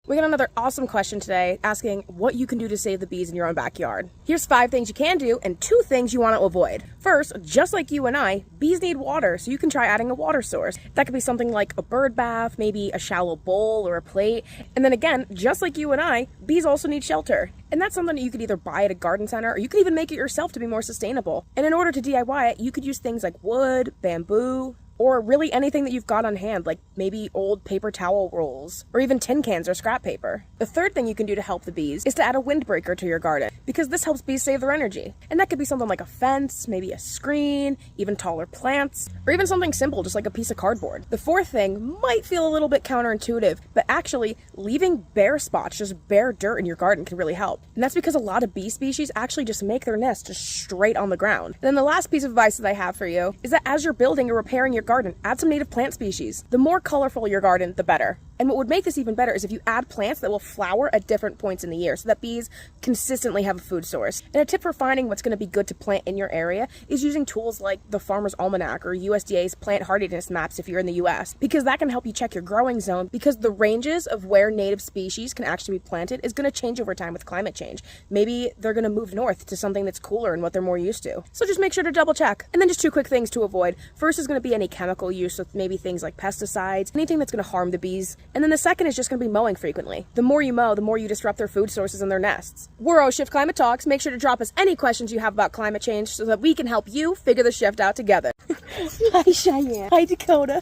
We got another awesome question today asking what you can do to save the bees in your own backyard. Here's 5 things you can do and 2 things you want to avoid. First, just like you and I, bees need water, so you can try adding a water source. That could be something like a bird bath, maybe a shallow bowl or a plate. And then again, just like you and I, bees also need shelter. And that's something that you could either buy at a garden center or you could even make it yourself to be more sustainable. And in order to DIY it, you could use things like wood, bamboo, or really anything that you've got on hand, like maybe old paper towel rolls, or even tin cans or scrap paper. The third thing you can do to help the bees is to add a windbreaker to your garden, because this helps bees save their energy. And that could be something like a fence, maybe a screen, even taller plants, or even something simple, just like a piece of cardboard. The fourth thing might feel a little bit counterintuitive, but actually leaving bare spots, just bare dirt in your garden can really help. And that's because a lot of bee species actually just make their nest just straight on the ground. And then the last piece of advice that I have for you is that as you're building or repairing your garden, add some native plant species. The more colorful your garden, the better. And what would make this even better is if you add plants that will flower at different points in the year so that bees consistently have a food source. And a tip for finding what's going to be good to plant in your area is using tools like the Farmer's Almanac or USDA's plant hardiness maps if you're in the US, because that can help you check your growing zone, because the ranges of where native species can actually be planted is going to change over time with climate change. Maybe they're going to move north to something that's cooler and what they're more used to. So just make sure to double check. And then just 2 quick things to avoid. First is going to be any chemical use with maybe things like pesticides, anything that's going to harm the bees. And then the second is just going to be mowing frequently. The more you mow, the more you disrupt their food sources and their nests. We're O-Shift Climate Talks. Make sure to drop us any questions you have about climate change so that we can help you figure the shift out together. Hi, Cheyenne. Hi, Dakota.